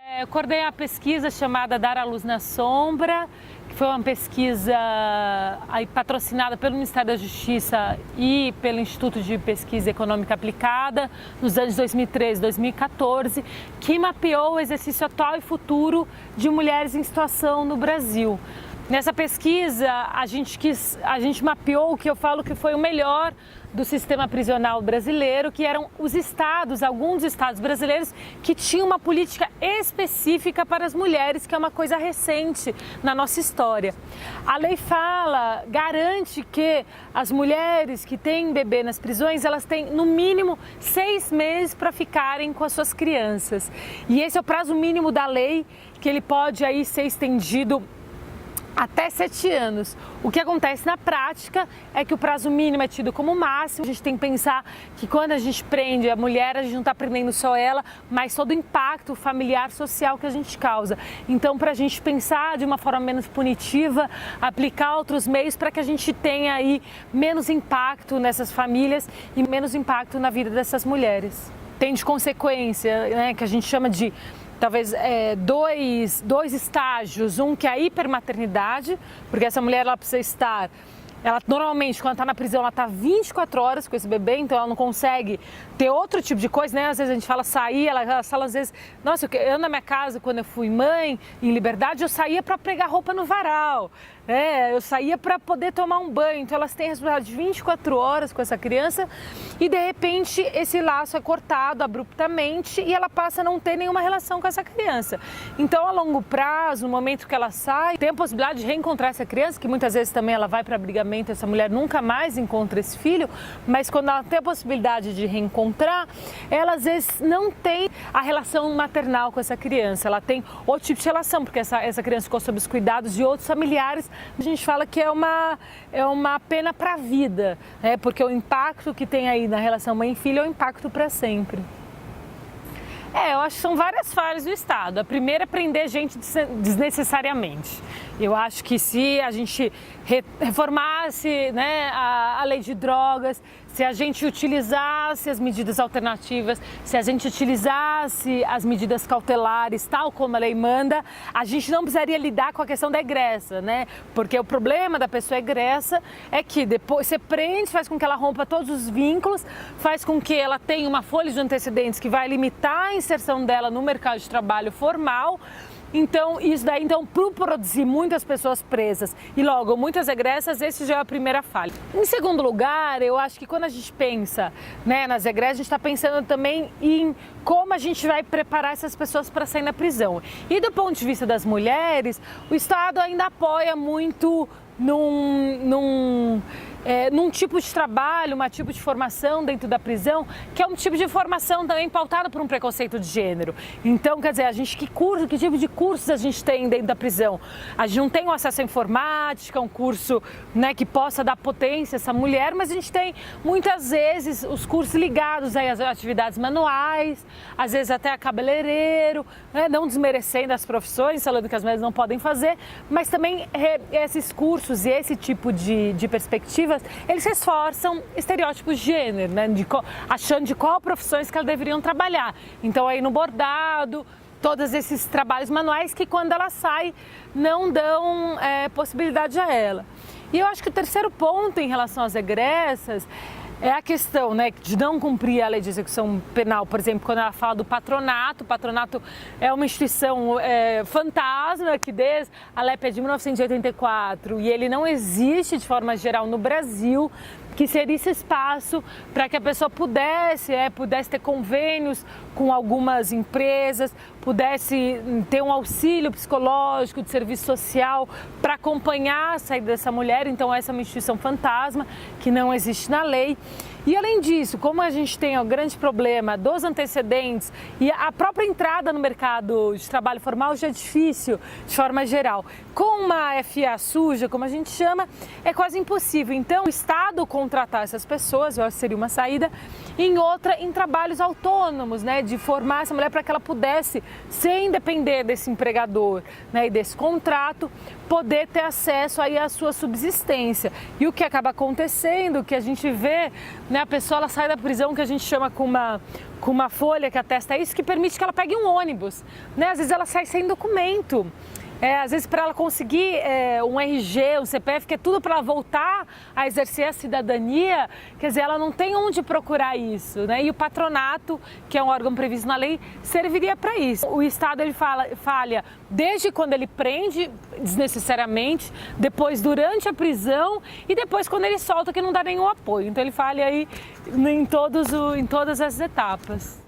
Eu coordenei a pesquisa chamada Dar à Luz na Sombra, que foi uma pesquisa aí patrocinada pelo Ministério da Justiça e pelo Instituto de Pesquisa Econômica Aplicada nos anos 2013 e 2014, que mapeou o exercício atual e futuro de mulheres em situação no Brasil. Nessa pesquisa, a gente mapeou o que eu falo que foi o melhor do sistema prisional brasileiro, que eram os estados, alguns estados brasileiros que tinham uma política específica para as mulheres, que é uma coisa recente na nossa história. A lei garante que as mulheres que têm bebê nas prisões, elas têm no mínimo 6 meses para ficarem com as suas crianças. E esse é o prazo mínimo da lei, que ele pode aí ser estendido até 7 anos. O que acontece na prática é que o prazo mínimo é tido como máximo. A gente tem que pensar que quando a gente prende a mulher, a gente não está prendendo só ela, mas todo o impacto familiar, social que a gente causa. Então, para a gente pensar de uma forma menos punitiva, aplicar outros meios para que a gente tenha aí menos impacto nessas famílias e menos impacto na vida dessas mulheres. Tem de consequência, né, que a gente chama de talvez dois estágios, um que é a hipermaternidade, porque essa mulher ela precisa estar, ela normalmente quando está na prisão ela está 24 horas com esse bebê, então ela não consegue ter outro tipo de coisa, né? Às vezes a gente fala sair, ela fala às vezes, nossa, eu na minha casa quando eu fui mãe, em liberdade, eu saía para pregar roupa no varal. Eu saía para poder tomar um banho, então elas têm a responsabilidade de 24 horas com essa criança e de repente esse laço é cortado abruptamente e ela passa a não ter nenhuma relação com essa criança. Então a longo prazo, no momento que ela sai, tem a possibilidade de reencontrar essa criança, que muitas vezes também ela vai para abrigamento, essa mulher nunca mais encontra esse filho, mas quando ela tem a possibilidade de reencontrar, ela às vezes não tem a relação maternal com essa criança, ela tem outro tipo de relação, porque essa criança ficou sob os cuidados de outros familiares. A gente fala que é uma pena para a vida, né? Porque o impacto que tem aí na relação mãe-filho é um impacto para sempre. Eu acho que são várias falhas do Estado. A primeira é prender gente desnecessariamente. Eu acho que se a gente reformasse, né, a lei de drogas, se a gente utilizasse as medidas alternativas, se a gente utilizasse as medidas cautelares, tal como a lei manda, a gente não precisaria lidar com a questão da egressa, né? Porque o problema da pessoa egressa é que depois você prende, faz com que ela rompa todos os vínculos, faz com que ela tenha uma folha de antecedentes que vai limitar a inserção dela no mercado de trabalho formal. Então, isso daí, por produzir muitas pessoas presas e logo muitas egressas, esse já é a primeira falha. Em segundo lugar, eu acho que quando a gente pensa, né, nas egressas, a gente está pensando também em como a gente vai preparar essas pessoas para sair da prisão. E do ponto de vista das mulheres, o Estado ainda apoia muito num tipo de trabalho, um tipo de formação dentro da prisão, que é um tipo de formação também pautada por um preconceito de gênero. Então, quer dizer, que tipo de cursos a gente tem dentro da prisão? A gente não tem o acesso à informática, um curso, né, que possa dar potência a essa mulher, mas a gente tem muitas vezes os cursos ligados aí às atividades manuais, às vezes até a cabeleireiro, né, não desmerecendo as profissões, falando que as mulheres não podem fazer, mas também esses cursos e esse tipo de perspectiva eles reforçam estereótipos de gênero, né? Achando de qual profissões que elas deveriam trabalhar. Então aí no bordado, todos esses trabalhos manuais que quando ela sai não dão possibilidade a ela. E eu acho que o terceiro ponto em relação às egressas é a questão, né, de não cumprir a lei de execução penal, por exemplo, quando ela fala do patronato. O patronato é uma instituição fantasma, que desde a LEP é de 1984 e ele não existe de forma geral no Brasil, que seria esse espaço para que a pessoa pudesse ter convênios com algumas empresas, pudesse ter um auxílio psicológico, de serviço social para acompanhar a saída dessa mulher. Então essa é uma instituição fantasma que não existe na lei. E além disso, como a gente tem o grande problema dos antecedentes e a própria entrada no mercado de trabalho formal já é difícil de forma geral. Com uma FA suja, como a gente chama, é quase impossível. Então o Estado contratar essas pessoas, eu acho que seria uma saída, em trabalhos autônomos, né, de formar essa mulher para que ela pudesse, sem depender desse empregador, né, e desse contrato, poder ter acesso aí à sua subsistência. E o que acaba acontecendo, o que a gente vê, né? A pessoa ela sai da prisão, que a gente chama com uma folha que atesta isso, que permite que ela pegue um ônibus, né? Às vezes ela sai sem documento. Às vezes, para ela conseguir um RG, um CPF, que é tudo para ela voltar a exercer a cidadania, quer dizer, ela não tem onde procurar isso, né? E o patronato, que é um órgão previsto na lei, serviria para isso. O Estado ele falha desde quando ele prende desnecessariamente, depois durante a prisão e depois quando ele solta, que não dá nenhum apoio. Então ele falha aí em todas as etapas.